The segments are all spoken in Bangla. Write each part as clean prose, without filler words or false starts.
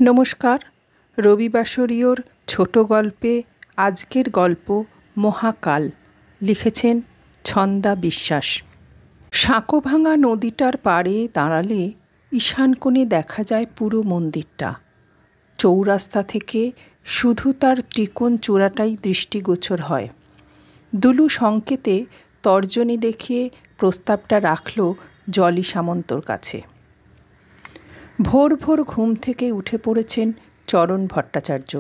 নমস্কার। রবিবাসরীয়র ছোট গল্পে আজকের গল্প মহাকাল, লিখেছেন ছন্দা বিশ্বাস। সাঁকোভাঙা নদীটার পাড়ে দাঁড়ালে ঈশান কোণে দেখা যায় পুরো মন্দিরটা। চৌরাস্তা থেকে শুধু তার ত্রিকোণ চূড়াটাই দৃষ্টিগোচর হয়। দুলু সংকেতে তর্জনী দেখিয়ে প্রস্তাবটা রাখল জলি সামন্তর কাছে। ভোর ভোর ঘুম থেকে উঠে পড়েছেন চরণ ভট্টাচার্য।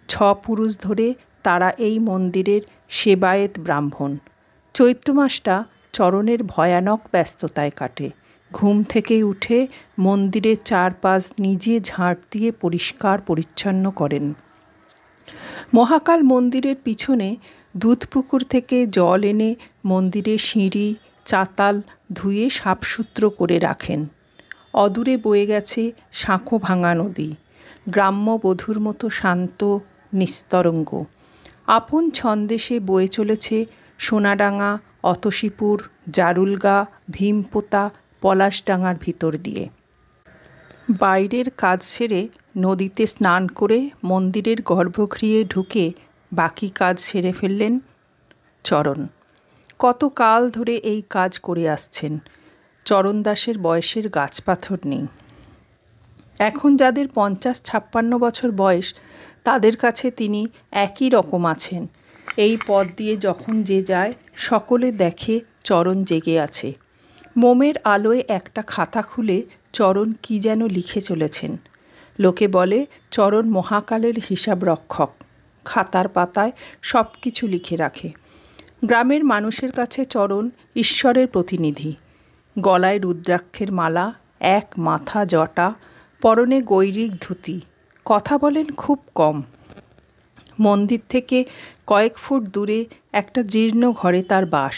6 পুরুষ ধরে তারা এই মন্দিরের সেবায়েত ব্রাহ্মণ। চৈত্র মাসটা চরণের ভয়ানক ব্যস্ততায় কাটে। ঘুম থেকে উঠে মন্দিরের চারপাশ নিজে ঝাঁট দিয়ে পরিষ্কার পরিচ্ছন্ন করেন। মহাকাল মন্দিরের পিছনে দুধপুকুর থেকে জল এনে মন্দিরের সিঁড়ি চাতাল ধুয়ে সাফসুতরো করে রাখেন। অদূরে বয়ে গেছে সাঁকোভাঙা নদী, গ্রাম্য বধূর মতো শান্ত নিস্তরঙ্গ। আপন ছন্দে সে বয়ে চলেছে সোনাডাঙ্গা, অতসীপুর, জারুলগা, ভীমপোতা, পলাশডাঙ্গার ভিতর দিয়ে। বাইরের কাজ সেরে নদীতে স্নান করে মন্দিরের গর্ভগৃহে ঢুকে বাকি কাজ সেরে ফেললেন চরণ। কত কাল ধরে এই কাজ করে আসছেন। চরণদাসের বয়সের গাছপাথর নেই। এখন যাদের 50-56 বছর বয়স, তাদের কাছে তিনি একই রকম আছেন। এই পথ দিয়ে যখন যে যায় সকলে দেখে চরণ জেগে আছে। মোমের আলোয় একটা খাতা খুলে চরণ কি যেন লিখে চলেছেন। লোকে বলে চরণ মহাকালের হিসাব রক্ষক। খাতার পাতায় সব কিছু লিখে রাখে। গ্রামের মানুষের কাছে চরণ ঈশ্বরের প্রতিনিধি। গলায় রুদ্রাক্ষের মালা, এক মাথা জটা, পরনে গৈরিক ধুতি। কথা বলেন খুব কম। মন্দির থেকে কয়েক ফুট দূরে একটা জীর্ণ ঘরে তার বাস।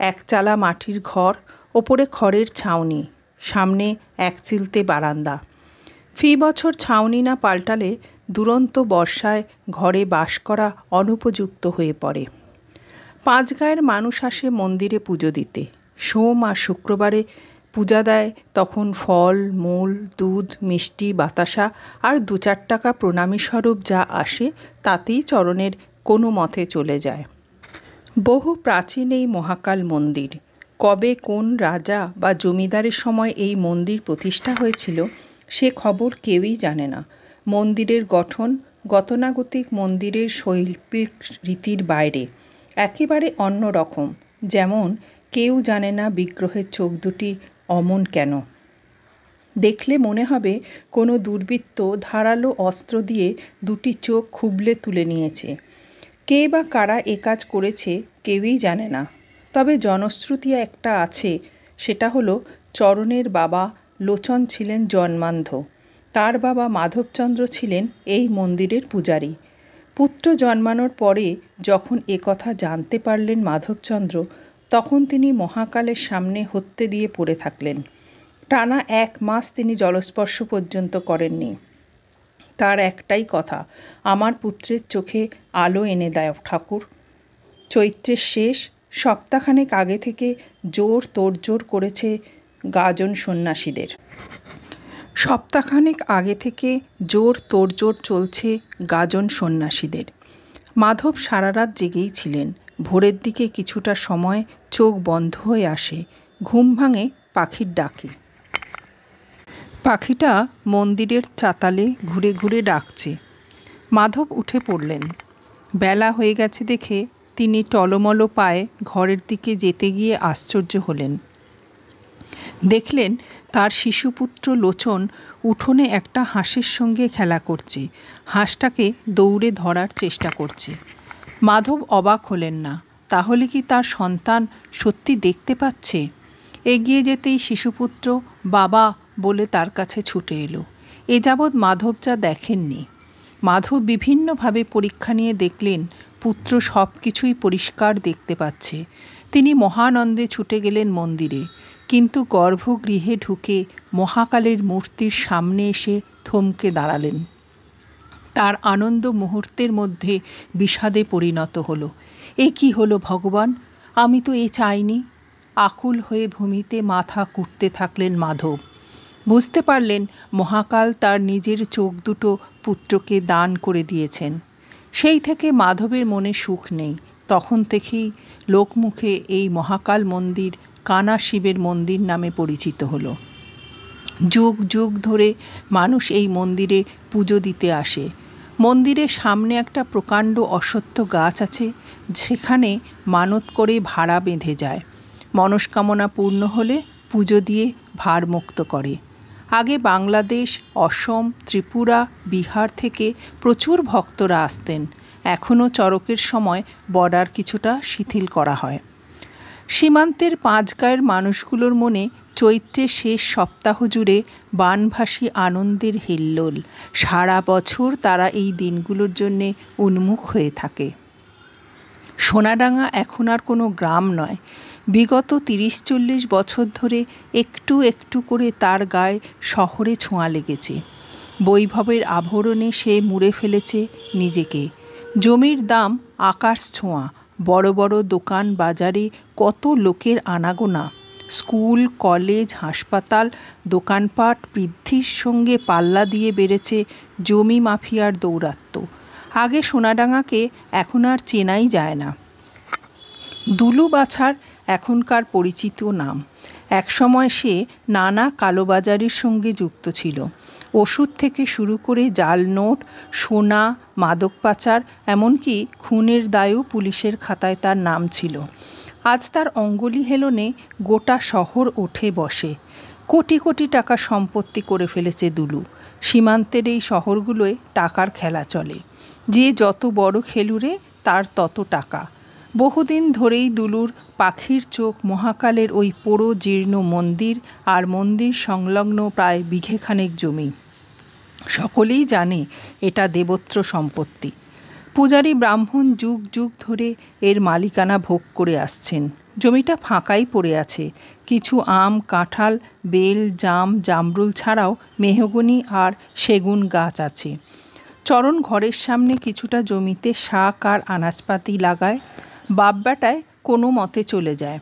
একচালা মাটির ঘর, ওপরে খড়ের ছাউনি, সামনে এক চিলতে বারান্দা। ফি বছর ছাউনি না পাল্টালে দুরন্ত বর্ষায় ঘরে বাস করা অনুপযুক্ত হয়ে পড়ে। 5 গাঁয়ের মানুষ আসে মন্দিরে পুজো দিতে। সোম আর শুক্রবারে পূজা দেয়, তখন ফল, মূল, দুধ, মিষ্টি, বাতাসা আর 2-4 টাকা প্রণামী স্বরূপ যা আসে তাতেই চরণের কোনো মতে চলে যায়। বহু প্রাচীন এই মহাকাল মন্দির। কবে কোন রাজা বা জমিদারের সময় এই মন্দির প্রতিষ্ঠা হয়েছিল সে খবর কেউই জানে না। মন্দিরের গঠন গতানুগতিক মন্দিরের শৈল্পিক রীতির বাইরে, একেবারে অন্য রকম। যেমন কেউ জানে না বিগ্রহের চোখ দুটি অমন কেন। দেখলে মনে হবে কোনো দুর্বৃত্ত ধারালো অস্ত্র দিয়ে দুটি চোখ খুবলে তুলে নিয়েছে। কে বা কারা এ কাজ করেছে কেউই জানে না। তবে জনশ্রুতি একটা আছে, সেটা হলো চরণের বাবা লোচন ছিলেন জন্মান্ধ। তার বাবা মাধবচন্দ্র ছিলেন এই মন্দিরের পূজারী। পুত্র জন্মানোর পরে যখন কথা জানতে পারলেন মাধবচন্দ্র, তখন তিনি মহাকালের সামনে হত্যে দিয়ে পড়ে থাকলেন। টানা 1 মাস তিনি জলস্পর্শ পর্যন্ত করেননি। তার একটাই কথা, আমার পুত্রের চোখে আলো এনে দাও ঠাকুর। চৈত্রের শেষ সপ্তাহখানেক আগে থেকে জোর তোড়জোড় করেছে গাজন সন্ন্যাসীদের। চলছে গাজন সন্ন্যাসীদের। মাধব সারা রাত জেগেই ছিলেন। ভোরের দিকে কিছুটা সময় চোখ বন্ধ হয়ে আসে। ঘুম ভাঙে পাখির ডাকে। পাখিটা মন্দিরের চাতালে ঘুরে ঘুরে ডাকছে। মাধব উঠে পড়লেন। বেলা হয়ে গেছে দেখে তিনি টলমল পায়ে ঘরের দিকে যেতে গিয়ে আশ্চর্য হলেন। দেখলেন তার শিশুপুত্র লোচন উঠোনে একটা হাঁসের সঙ্গে খেলা করছে। হাঁসটাকে দৌড়ে ধরার চেষ্টা করছে। মাধব অবাক হলেন না। তাহলে কি তার সন্তান সত্যি দেখতে পাচ্ছে? এগিয়ে যেতেই শিশুপুত্র বাবা বলে তার কাছে ছুটে এলো। এ যাবৎ মাধব যা দেখেননি। মাধব বিভিন্নভাবে পরীক্ষা নিয়ে দেখলেন পুত্র সব কিছুই পরিষ্কার দেখতে পাচ্ছে। তিনি মহানন্দে ছুটে গেলেন মন্দিরে, কিন্তু গর্ভগৃহে ঢুকে মহাকালের মূর্তির সামনে এসে থমকে দাঁড়ালেন। তার আনন্দ মুহূর্তের মধ্যে বিষাদে পরিণত হলো। এ কি হলো ভগবান, আমি তো এ চাইনি। আকুল হয়ে ভূমিতে মাথা কুটতে থাকলেন মাধব। বুঝতে পারলেন মহাকাল তার নিজের চোখ দুটো পুত্রকে দান করে দিয়েছেন। সেই থেকে মাধবের মনে সুখ নেই। তখন থেকেই লোকমুখে এই মহাকাল মন্দির কানা শিবের মন্দির নামে পরিচিত হলো। যুগ যুগ ধরে মানুষ এই মন্দিরে পুজো দিতে আসে। মন্দিরের সামনে একটা প্রকাণ্ড অশ্বত্থ গাছ আছে, সেখানে মানত করে ভাড়া বেঁধে যায়। মনস্কামনা পূর্ণ হলে পুজো দিয়ে ভারমুক্ত করে। আগে বাংলাদেশ, অসম, ত্রিপুরা, বিহার থেকে প্রচুর ভক্তরা আসতেন। এখনও চড়কের সময় বর্ডার কিছুটা শিথিল করা হয়। সীমান্তের পাঁচগাঁয়ের মানুষগুলোর মনে চৈত্রের শেষ সপ্তাহ জুড়ে বানভাসী আনন্দের হিল্লোল। সারা বছর তারা এই দিনগুলোর জন্যে উন্মুখ হয়ে থাকে। সোনাডাঙ্গা এখন আর কোনো গ্রাম নয়। বিগত ৩০-৪০ বছর ধরে একটু একটু করে তার গায়ে শহরে ছোঁয়া লেগেছে। বৈভবের আভরণে সে মুড়ে ফেলেছে নিজেকে। জমির দাম আকাশ ছোঁয়া, বড় বড় দোকান বাজারে কত লোকের আনাগোনা। স্কুল, কলেজ, হাসপাতাল, দোকানপাট বৃদ্ধির সঙ্গে পাল্লা দিয়ে বেড়েছে জমি মাফিয়ার দৌরাত্ম্য। আগে সোনাডাঙ্গাকে এখন আর চেনাই যায় না। দুলু বাছার এখনকার পরিচিত নাম। একসময় সে নানা কালোবাজারির সঙ্গে যুক্ত ছিল। ওষুধ থেকে শুরু করে জাল নোট, সোনা, মাদক পাচার, এমনকি খুনের দায়েও পুলিশের খাতায় তার নাম ছিল। আজ তার অঙ্গুলি হেলনে গোটা শহর ওঠে বসে। কোটি কোটি টাকা সম্পত্তি করে ফেলেছে দুলু। সীমান্তের এই শহরগুলোয় টাকার খেলা চলে। যে যত বড় খেলুড়ে তার তত টাকা। বহুদিন ধরেই দুলুর পাখির চোখ মহাকালের ওই পোড়ো জীর্ণ মন্দির আর মন্দির সংলগ্ন প্রায় বিঘেখানেক জমি। সকলেই জানে এটা দেবত্র সম্পত্তি। পূজারী ব্রাহ্মণ যুগ যুগ ধরে এর মালিকানা ভোগ করে আসছেন। জমিটা ফাঁকাই পড়ে আছে। কিছু আম, কাঁঠাল, বেল, জাম, জামরুল ছাড়াও মেহগনি আর সেগুন গাছ আছে। চরণ ঘরের সামনে কিছুটা জমিতে শাক আর আনাজপাতি লাগায়। বাপ বেটায় কোনো মতে চলে যায়।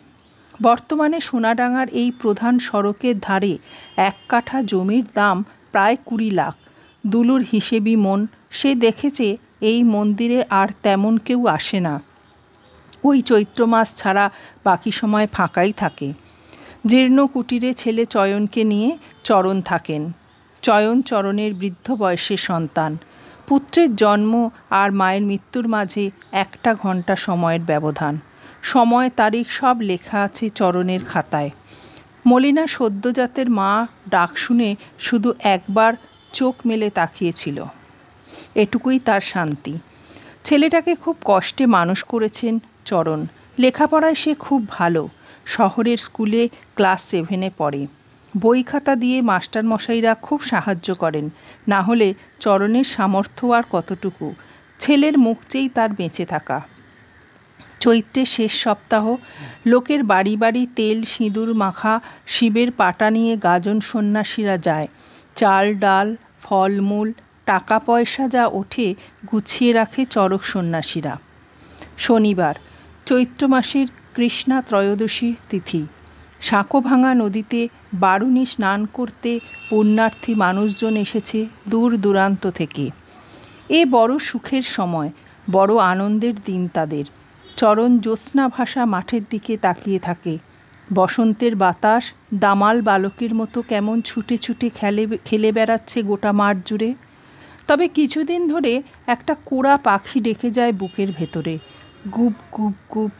বর্তমানে সোনাডাঙ্গার এই প্রধান সড়কের ধারে 1 কাঠা জমির দাম প্রায় 20 লাখ। দুলুর হিসেবি মন, সে দেখেছে এই মন্দিরে আর তেমন কেউ আসে না। ওই চৈত্র মাস ছাড়া বাকি সময় ফাঁকাই থাকে। জীর্ণ কুটিরে ছেলে চয়নকে নিয়ে চরণ থাকেন। চয়ন চরণের বৃদ্ধ বয়সের সন্তান। পুত্রের জন্ম আর মায়ের মৃত্যুর মাঝে 1টা ঘন্টা সময়ের ব্যবধান। সময়, তারিখ সব লেখা আছে চরণের খাতায়। মলিনা সদ্যজাতের মা ডাক শুনে শুধু একবার চোখ মেলে তাকিয়েছিল। এটুকুই তার শান্তি। ছেলেটাকে খুব কষ্টে মানুষ করেছেন চরণ। লেখাপড়ায় সে খুব ভালো। শহরের স্কুলে ক্লাস 7-এ পড়ে। বই খাতা দিয়ে মাস্টারমশাইরা খুব সাহায্য করেন। না হলে চরণের সামর্থ্য আর কতটুকু। ছেলের মুখ চেয়েই তার বেঁচে থাকা। চৈত্রের শেষ সপ্তাহ। লোকের বাড়ি বাড়ি তেল সিঁদুর মাখা শিবের পাটা নিয়ে গাজন সন্ন্যাসীরা যায়। চাল ডাল, ফলমূল, টাকা পয়সা যা ওঠে গুছিয়ে রাখে চরক সন্ন্যাসীরা। শনিবার, চৈত্র মাসের কৃষ্ণা ত্রয়োদশী তিথি। সাঁকোভাঙা নদীতে বারুণী স্নান করতে পুণ্যার্থী মানুষজন এসেছে দূর দূরান্ত থেকে। এ বড় সুখের সময়, বড় আনন্দের দিন তাদের। চরণ জ্যোৎস্না ভাসা মাঠের দিকে তাকিয়ে থাকে। বসন্তের বাতাস দামাল বালকের মতো কেমন ছুটে ছুটে খেলে বেড়াচ্ছে গোটা মাঠ জুড়ে। তবে কিছুদিন ধরে একটা কোড়া পাখি ডেকে যায় বুকের ভেতরে, গুপ গুপ গুপ।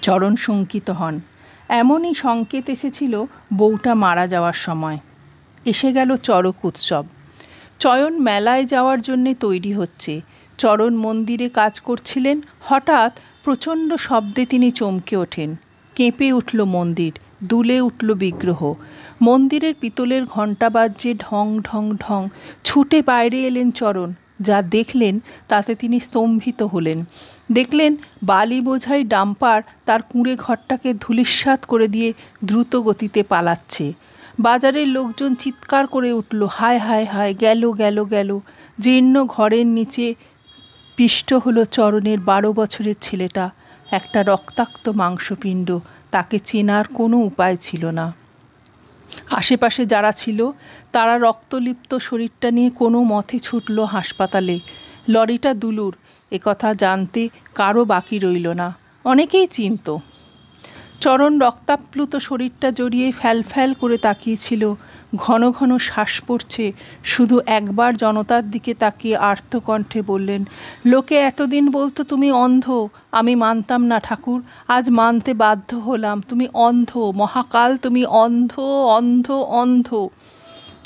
চরণ শঙ্কিত হন। এমনই সংকেত এসেছিল বউটা মারা যাওয়ার সময়। এসে গেল চড়ক উৎসব। চয়ন মেলায় যাওয়ার জন্যে তৈরি হচ্ছে। চরণ মন্দিরে কাজ করছিলেন। হঠাৎ প্রচণ্ড শব্দে তিনি চমকে ওঠেন। কেঁপে উঠল মন্দির, দুলে উঠল বিগ্রহ। মন্দিরের পিতলের ঘণ্টা বাজছে ঢং ঢং ঢং। ছুটে বাইরে এলেন চরণ। যা দেখলেন তাতে তিনি স্তম্ভিত হলেন। দেখলেন বালি বোঝাই ডাম্পার তার কুঁড়ে ঘরটাকে ধূলিসাৎ করে দিয়ে দ্রুত গতিতে পালাচ্ছে। বাজারের লোকজন চিৎকার করে উঠল, হায় হায় হায়, গেল গেল গেল। জীর্ণ ঘরের নিচে পিষ্ট হলো চরণের 12 বছরের ছেলেটা। একটা রক্তাক্ত মাংসপিণ্ড। তাকে চেনার কোনো উপায় ছিল না। আশেপাশে যারা ছিল তারা রক্তলিপ্ত শরীরটা নিয়ে কোনো মতে ছুটল হাসপাতালে। লরিটা দুলুর একথা জানতে কারও বাকি রইল না, অনেকেই চিনত। চরণ রক্তাপ্লুত শরীরটা জড়িয়ে ফ্যাল করে তাকিয়েছিল। ঘন ঘন শ্বাস পড়ছে। শুধু একবার জনতার দিকে তাকিয়ে আর্তকণ্ঠে বললেন, লোকে এতদিন বলতো তুমি অন্ধ, আমি মানতাম না ঠাকুর, আজ মানতে বাধ্য হলাম, তুমি অন্ধ, মহাকাল তুমি অন্ধ, অন্ধ, অন্ধ।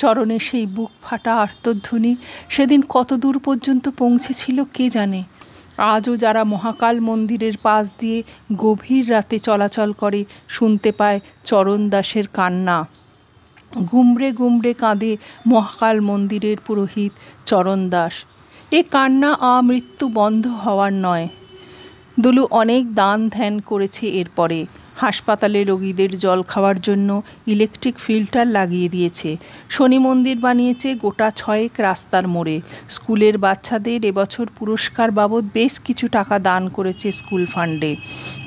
চরণের সেই বুক ফাটা আর্তধ্বনি সেদিন কত দূর পর্যন্ত পৌঁছেছিল কে জানে। আজও যারা মহাকাল মন্দিরের পাশ দিয়ে গভীর রাতে চলাচল করে শুনতে পায় চরণ দাসের কান্না। গুমড়ে গুমড়ে কাঁদে মহাকাল মন্দিরের পুরোহিত চরণ দাস। এ কান্না আমৃত্যু বন্ধ হওয়ার নয়। দুলু অনেক দান ধ্যান করেছে এরপরে। হাসপাতালে রোগীদের জল খাওয়ার জন্য ইলেকট্রিক ফিল্টার লাগিয়ে দিয়েছে। শনি মন্দির বানিয়েছে গোটা 6 রাস্তার মোড়ে। স্কুলের বাচ্চাদের এবছর পুরস্কার বাবদ বেশ কিছু টাকা দান করেছে স্কুল ফান্ডে।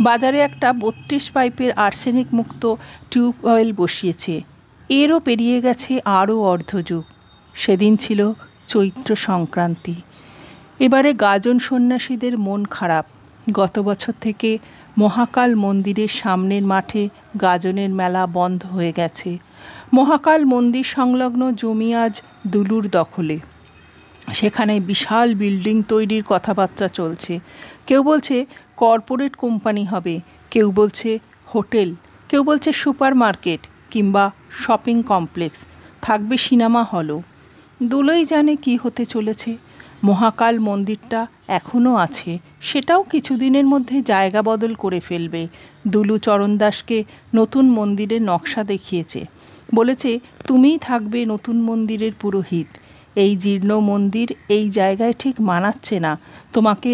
বাজারে একটা 32 পাইপের আর্সেনিক মুক্ত টিউবওয়েল বসিয়েছে। এরও পেরিয়ে গেছে আরও অর্ধযুগ। সেদিন ছিল চৈত্র সংক্রান্তি। এবারে গাজন সন্ন্যাসীদের মন খারাপ। গত বছর থেকে মহাকাল মন্দিরের সামনের মাঠে গাজনের মেলা বন্ধ হয়ে গেছে। মহাকাল মন্দির সংলগ্ন জমি আজ দুলুর দখলে। সেখানে বিশাল বিল্ডিং তৈরির কথাবার্তা চলছে। কেউ বলছে কর্পোরেট কোম্পানি হবে, কেউ বলছে হোটেল, কেউ বলছে সুপার মার্কেট কিংবা শপিং কমপ্লেক্স, থাকবে সিনেমা হলও। দুলোই জানে কি হতে চলেছে। মহাকাল মন্দিরটা এখনও আছে, সেটাও কিছুদিনের মধ্যে জায়গা বদল করে ফেলবে। দুলু চরণ দাসকে নতুন মন্দিরের নকশা দেখিয়েছে। বলেছে, তুমিই থাকবে নতুন মন্দিরের পুরোহিত। এই জীর্ণ মন্দির এই জায়গায় ঠিক মানাচ্ছে না, তোমাকে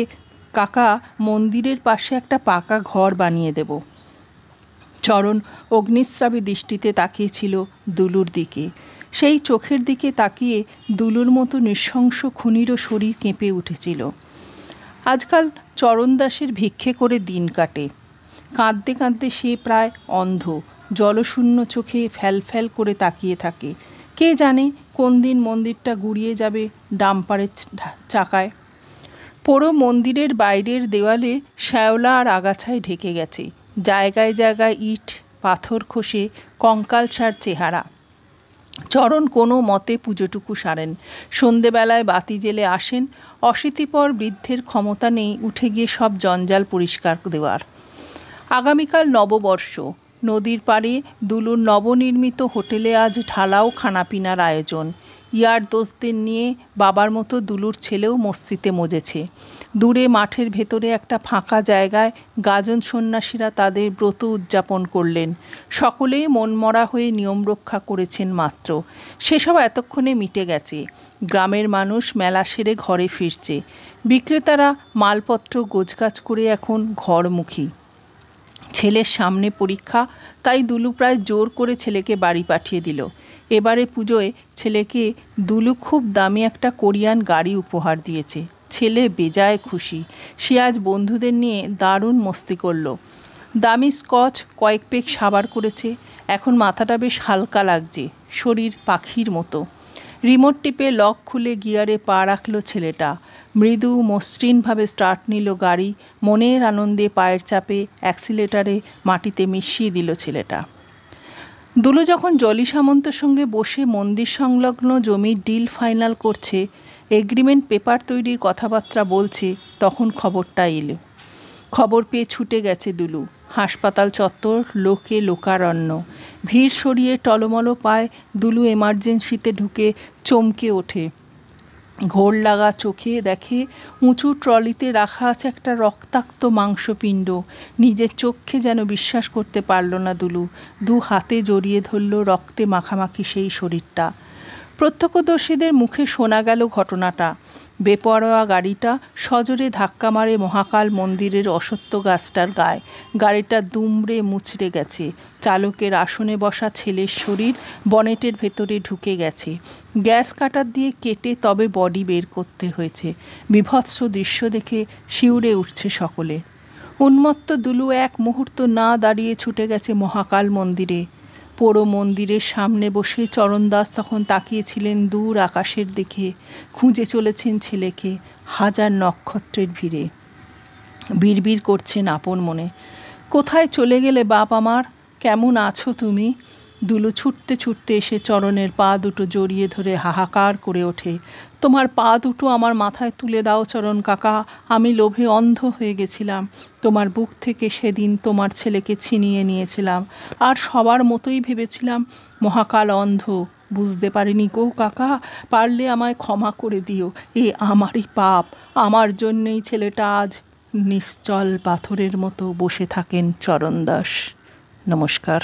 কাকা মন্দিরের পাশে একটা পাকা ঘর বানিয়ে দেব। চরণ অগ্নিস্রাবী দৃষ্টিতে তাকিয়েছিল দুলুর দিকে। সেই চোখের দিকে তাকিয়ে দুলুর মতো নৃশংস খুনিরও শরীর কেঁপে উঠেছিল। আজকাল চরণ দাসের ভিক্ষে করে দিন কাটে। কাঁদতে কাঁদতে সে প্রায় অন্ধ, জলশূন্য চোখে ফ্যাল করে তাকিয়ে থাকে। কে জানে কোন দিন মন্দিরটা গুড়িয়ে যাবে ডাম্পারের চাকায়। পুরো মন্দিরের বাইরের দেওয়ালে শ্যাওলা আর আগাছায় ঢেকে গেছে। জায়গায় জায়গায় ইট পাথর খসে কঙ্কালসার চেহারা। চরণ কোনো মতে পুজোটুকু সারেন। সন্ধেবেলায় বাতি জেলে আসেন। অশীতিপর বৃদ্ধের ক্ষমতা নেই উঠে গিয়ে সব জঞ্জাল পরিষ্কার দেওয়ার। আগামীকাল নববর্ষ। নদীর পাড়ে দুলুর নবনির্মিত হোটেলে আজ ঢালাও খানাপিনার আয়োজন। ইয়ার দোস্তদের নিয়ে বাবার মতো দুলুর ছেলেও মস্তিতে মজেছে। দূরে মাঠের ভেতরে একটা ফাঁকা জায়গায় গাজন সন্ন্যাসীরা তাদের ব্রত উদযাপন করলেন। সকলেই মনমরা হয়ে নিয়ম রক্ষা করেছেন মাত্র। সেসব এতক্ষণে মিটে গেছে। গ্রামের মানুষ মেলা সেরে ঘরে ফিরছে। বিক্রেতারা মালপত্র গোছগাছ করে এখন ঘরমুখী। ছেলের সামনে পরীক্ষা, তাই দুলু প্রায় জোর করে ছেলেকে বাড়ি পাঠিয়ে দিল। এবারে পুজোয় ছেলেকে দুলু খুব দামি একটা কোরিয়ান গাড়ি উপহার দিয়েছে। ছেলে বেজায় খুশি। সে আজ বন্ধুদের নিয়ে দারুণ মস্তি করল। দামি স্কচ কয়েক পেক সাবার করেছে। এখন মাথাটা বেশ হালকা লাগছে, শরীর পাখির মতো। রিমোট টিপে লক খুলে গিয়ারে পা রাখল ছেলেটা। মৃদু মসৃণভাবে স্টার্ট নিল গাড়ি। মনের আনন্দে পায়ের চাপে অ্যাক্সিলেটারে মাটিতে মিশিয়ে দিল ছেলেটা। দুলু যখন জলি সামন্তের সঙ্গে বসে মন্দির সংলগ্ন জমির ডিল ফাইনাল করছে, এগ্রিমেন্ট পেপার তৈরির কথাবার্তা বলছে, তখন খবরটা এলো। খবর পেয়ে ছুটে গেছে দুলু। হাসপাতাল চত্বর লোকে লোকারণ্য। ভিড় সরিয়ে টলমল পায় দুলু এমার্জেন্সিতে ঢুকে চমকে ওঠে। ঘোর লাগা চোখে দেখে উঁচু ট্রলিতে রাখা আছে একটা রক্তাক্ত মাংসপিণ্ড। নিজের চোখে যেন বিশ্বাস করতে পারল না দুলু। 2 হাতে জড়িয়ে ধরল রক্তে মাখামাখি সেই শরীরটা। প্রত্যক্ষদর্শীদের মুখে শোনা গেল ঘটনাটা। বেপরোয়া গাড়িটা সজোরে ধাক্কা মারে মহাকাল মন্দিরের অশ্বত্থ গাছটার গায়ে। গাড়িটা দুমড়ে মুচড়ে গেছে। চালকের আসনে বসা ছেলের শরীর বনেটের ভেতরে ঢুকে গেছে। গ্যাস কাটার দিয়ে কেটে তবে বডি বের করতে হয়েছে। বীভৎস দৃশ্য দেখে শিউরে উঠছে সকলে। উন্মত্ত দুলু এক মুহূর্ত না দাঁড়িয়ে ছুটে গেছে মহাকাল মন্দিরে। পোড়ো মন্দিরের সামনে বসে চরণদাস তখন তাকিয়েছিলেন দূর আকাশের দিকে, খুঁজে চলেছেন ছেলেকে হাজার নক্ষত্রের ভিড়ে। বিড়বিড় করছেন আপন মনে, কোথায় চলে গেলে বাপ আমার, কেমন আছো তুমি? দুলু ছুটতে ছুটতে এসে চরণের পা দুটো জড়িয়ে ধরে হাহাকার করে ওঠে, তোমার পা দুটো আমার মাথায় তুলে দাও চরণ কাকা, আমি লোভে অন্ধ হয়ে গেছিলাম। তোমার বুক থেকে সেদিন তোমার ছেলেকে ছিনিয়ে নিয়েছিলাম, আর সবার মতোই ভেবেছিলাম মহাকাল অন্ধ, বুঝতে পারিনি গো কাকা, পারলে আমায় ক্ষমা করে দিও, এ আমারই পাপ, আমার জন্যেই ছেলেটা আজ নিশ্চল পাথরের মতো বসে থাকেন চরণদাস। নমস্কার।